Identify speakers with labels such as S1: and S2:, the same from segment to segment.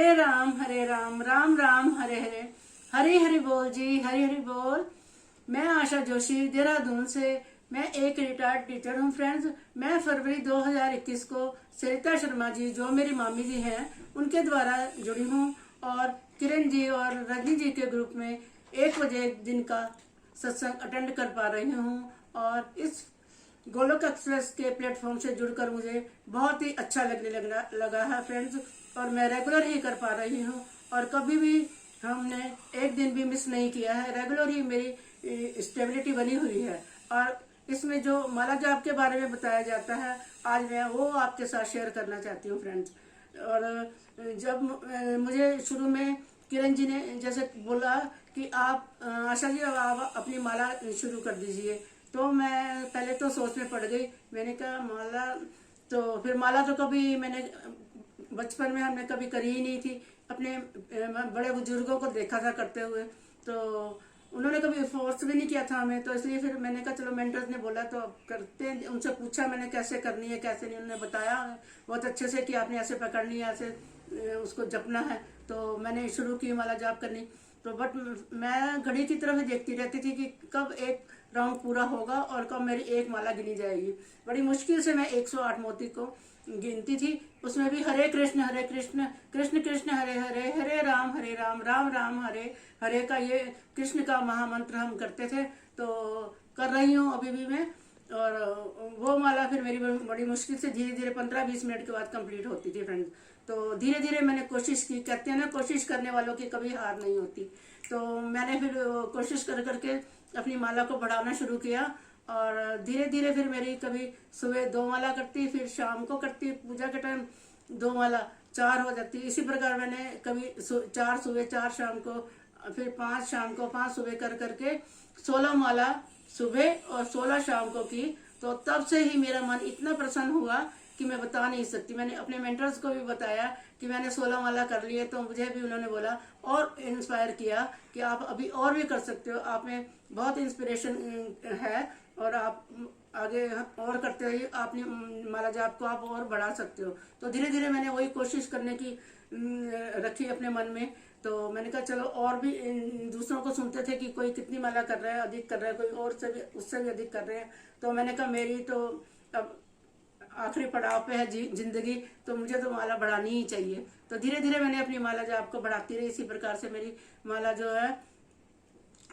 S1: हरे राम राम राम हरे हरे। हरी हरी बोल जी, हरी हरी बोल। मैं आशा जोशी देहरादून से। मैं एक रिटायर्ड टीचर हूँ फ्रेंड्स। मैं फरवरी 2021 को सरिता शर्मा जी जो मेरी मामी जी हैं उनके द्वारा जुड़ी हूँ और किरण जी और रजनी जी के ग्रुप में 1 बजे दिन का सत्संग अटेंड कर पा रही हूँ। और इस गोलोक एक्सप्रेस के प्लेटफॉर्म से जुड़कर मुझे बहुत ही अच्छा लगने लगा है फ्रेंड्स। और मैं रेगुलर ही कर पा रही हूँ और कभी भी हमने एक दिन भी मिस नहीं किया है। रेगुलर ही मेरी स्टेबिलिटी बनी हुई है। और इसमें जो माला जाप के बारे में बताया जाता है आज मैं वो आपके साथ शेयर करना चाहती हूँ फ्रेंड्स। और जब मुझे शुरू में किरण जी ने जैसे बोला कि आप आशा जी अब आप अपनी माला शुरू कर दीजिए, तो मैं पहले तो सोच में पड़ गई। मैंने कहा माला, तो फिर माला तो कभी मैंने बचपन में हमने कभी करी ही नहीं थी। अपने बड़े बुजुर्गों को देखा था करते हुए, तो उन्होंने कभी फोर्स भी नहीं किया था हमें। तो इसलिए फिर मैंने कहा चलो मेंटर्स ने बोला तो अब करते हैं। उनसे पूछा मैंने कैसे करनी है कैसे नहीं, उन्होंने बताया बहुत अच्छे से कि आपने ऐसे पकड़नी है, ऐसे उसको जपना है। तो मैंने शुरू की माला जाप करनी। तो बट मैं घड़ी की तरफ देखती रहती थी कि कब एक राउंड पूरा होगा और कब मेरी एक माला गिनी जाएगी। बड़ी मुश्किल से मैं 108 मोती को गिनती थी। उसमें भी हरे कृष्ण कृष्ण कृष्ण हरे हरे, हरे राम राम राम हरे हरे का ये कृष्ण का महामंत्र हम करते थे। तो कर रही हूँ अभी भी मैं। और वो माला फिर मेरी बड़ी मुश्किल से धीरे धीरे 15-20 मिनट के बाद कंप्लीट होती थी फ्रेंड्स। तो धीरे धीरे मैंने कोशिश की। कहते हैं ना कोशिश करने वालों की कभी हार नहीं होती। तो मैंने फिर कोशिश कर करके अपनी माला को बढ़ाना शुरू किया। और धीरे धीरे फिर मेरी कभी सुबह 2 माला करती, फिर शाम को करती, पूजा के टाइम 2 माला 4 हो जाती। इसी प्रकार मैंने कभी 4 सुबह 4 शाम को, फिर 5 शाम को 5 सुबह कर करके 16 माला सुबह और 16 शाम को की। तो तब से ही मेरा मन इतना प्रसन्न हुआ कि मैं बता नहीं सकती। मैंने अपने मेंटर्स को भी बताया कि मैंने 16 माला कर लिए, तो मुझे भी उन्होंने बोला और इंस्पायर किया कि आप अभी और भी कर सकते हो, आप में बहुत इंस्पिरेशन है और आप आगे और करते रहिए। आपने माला जाप को आप और बढ़ा सकते हो। तो धीरे धीरे मैंने वही कोशिश करने की रखी अपने मन में। तो मैंने कहा चलो और भी दूसरों को सुनते थे कि कोई कितनी माला कर रहा है, अधिक कर रहा है, कोई और से भी उससे भी अधिक कर रहे हैं। तो मैंने कहा मेरी तो अब आखिरी पड़ाव पे है जिंदगी, तो मुझे तो माला बढ़ानी ही चाहिए। तो धीरे धीरे मैंने अपनी माला जाप को बढ़ाती रही। इसी प्रकार से मेरी माला जो है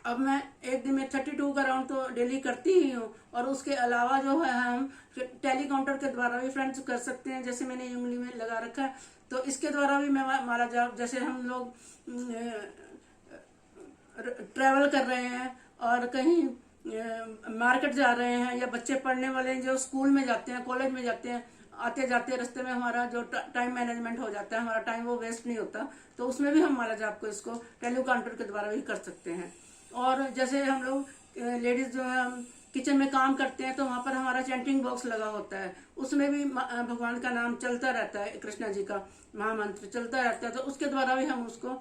S1: अब मैं एक दिन में 32 का राउंड तो डेली करती ही हूँ। और उसके अलावा जो है हम टेली काउंटर के द्वारा भी फ्रेंड्स कर सकते हैं। जैसे मैंने उंगली में लगा रखा है, तो इसके द्वारा भी मैं माला जाप, जैसे हम लोग ट्रैवल कर रहे हैं और कहीं मार्केट जा रहे हैं, या बच्चे पढ़ने वाले हैं जो स्कूल में जाते हैं, कॉलेज में जाते हैं, आते जाते रास्ते में हमारा जो टाइम मैनेजमेंट हो जाता है, हमारा टाइम वो वेस्ट नहीं होता। तो उसमें भी हम माला जाप को इसको टेली काउंटर के द्वारा भी कर सकते हैं। और जैसे हम लोग लेडीज जो है हम किचन में काम करते हैं, तो वहां पर हमारा चैंटिंग बॉक्स लगा होता है, उसमें भी भगवान का नाम चलता रहता है, कृष्णा जी का महामंत्र चलता रहता है। तो उसके द्वारा भी हम उसको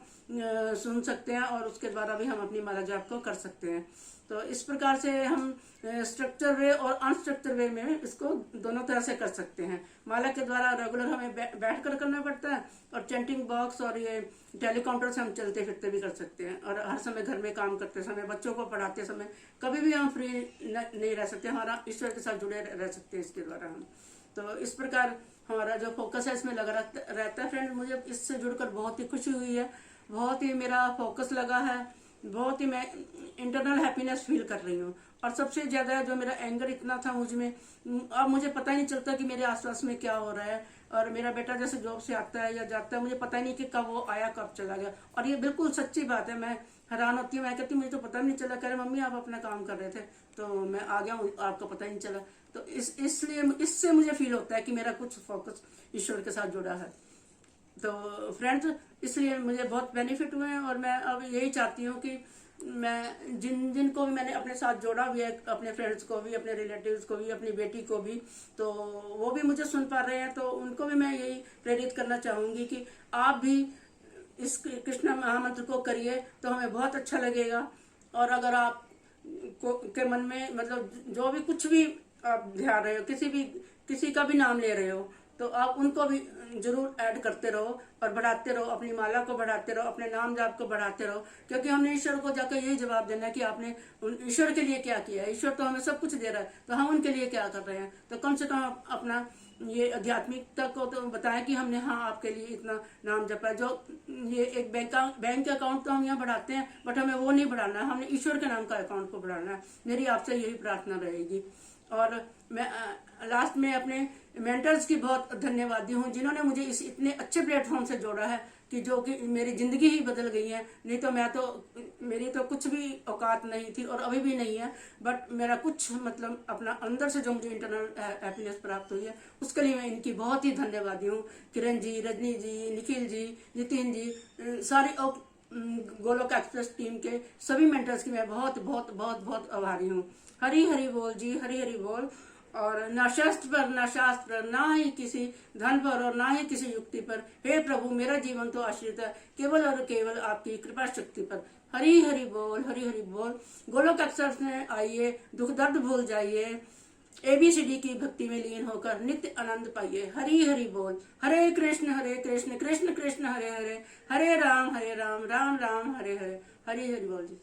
S1: सुन सकते हैं और उसके द्वारा भी हम अपनी माला जाप को कर सकते हैं। तो इस प्रकार से हम स्ट्रक्चर वे और अनस्ट्रक्चर वे में इसको दोनों तरह से कर सकते हैं। माला के द्वारा रेगुलर हमें बैठ कर करना पड़ता है, और चैंटिंग बॉक्स और ये टेलीकाउंटर से हम चलते फिरते भी कर सकते हैं। और हर समय घर में काम करते समय, बच्चों को पढ़ाते समय कभी भी हम फ्री नहीं रह सकते, हमारा ईश्वर के साथ जुड़े रह सकते हैं इसके द्वारा हम। तो इस प्रकार हमारा जो फोकस है इसमें लगा रहता है फ्रेंड। मुझे इससे जुड़कर बहुत ही खुशी हुई है, बहुत ही मेरा फोकस लगा है, बहुत ही मैं इंटरनल हैप्पीनेस फील कर रही हूँ। और सबसे ज्यादा जो मेरा एंगर इतना था मुझ में, अब मुझे पता ही नहीं चलता कि मेरे आसपास में क्या हो रहा है। और मेरा बेटा जैसे जॉब से आता है या जाता है, मुझे पता ही नहीं कि कब वो आया कब चला गया। और ये बिल्कुल सच्ची बात है, मैं हैरान होती हूँ। मैं कहती हूँ मुझे तो पता नहीं चला। कह रहे मम्मी आप अपना काम कर रहे थे तो मैं आ गया हूँ, आपको पता ही नहीं चला। तो इसलिए इससे मुझे फील होता है कि मेरा कुछ फोकस ईश्वर के साथ जुड़ा है। तो फ्रेंड्स इसलिए मुझे बहुत बेनिफिट हुए हैं। और मैं अब यही चाहती हूँ कि मैं जिनको भी मैंने अपने साथ जोड़ा भी है, अपने फ्रेंड्स को भी, अपने रिलेटिव्स को भी, अपनी बेटी को भी, तो वो भी मुझे सुन पा रहे हैं। तो उनको भी मैं यही प्रेरित करना चाहूंगी कि आप भी इस कृष्ण महामंत्र को करिए, तो हमें बहुत अच्छा लगेगा। और अगर आप के मन में मतलब जो भी कुछ भी आप ध्यान रहे हो, किसी का भी नाम ले रहे हो, तो आप उनको भी जरूर ऐड करते रहो और बढ़ाते रहो, अपनी माला को बढ़ाते रहो, अपने नाम जाप को बढ़ाते रहो, क्योंकि हमने ईश्वर को जाकर यही जवाब देना है कि आपने ईश्वर के लिए क्या किया है। ईश्वर तो हमें सब कुछ दे रहा है, तो हम उनके लिए क्या कर रहे हैं। तो कम से कम अपना ये आध्यात्मिकता को तो बताएं कि हमने हाँ आपके लिए इतना नाम जपा है। जो ये एक बैंक अकाउंट तो हम यहाँ बढ़ाते हैं, बट हमें वो नहीं बढ़ाना है, हमने ईश्वर के नाम का अकाउंट को बढ़ाना है। मेरी आपसे यही प्रार्थना रहेगी। और मैं लास्ट में अपने मेंटर्स की बहुत धन्यवादी हूँ, जिन्होंने मुझे इस इतने अच्छे प्लेटफॉर्म से जोड़ा है कि जो कि मेरी जिंदगी ही बदल गई है। नहीं तो मेरी तो कुछ भी औकात नहीं थी और अभी भी नहीं है, बट मेरा कुछ मतलब अपना अंदर से जो मुझे इंटरनल हैप्पीनेस प्राप्त हुई है, उसके लिए मैं इनकी बहुत ही धन्यवादी हूँ। किरण जी, रजनी जी, निखिल जी, नितिन जी, सारी गोलोक एक्सप्रेस टीम के सभी मेंटर्स की मैं बहुत बहुत बहुत बहुत आभारी हूँ। हरी हरी बोल जी, हरी हरी बोल। और न शस्त्र पर, न शास्त्र पर, ना ही किसी धन पर और ना ही किसी युक्ति पर, हे प्रभु मेरा जीवन तो आश्रित है केवल और केवल आपकी कृपा शक्ति पर। हरी हरी बोल, हरी हरी बोल। गोलोक एक्सप्रेस में आइए, दुख दर्द भूल जाइए, ABCD की भक्ति में लीन होकर नित्य आनंद पाइए। हरी हरि बोल। हरे कृष्ण कृष्ण कृष्ण हरे हरे, हरे राम राम राम हरे हरे। हरी हरि बोल जी।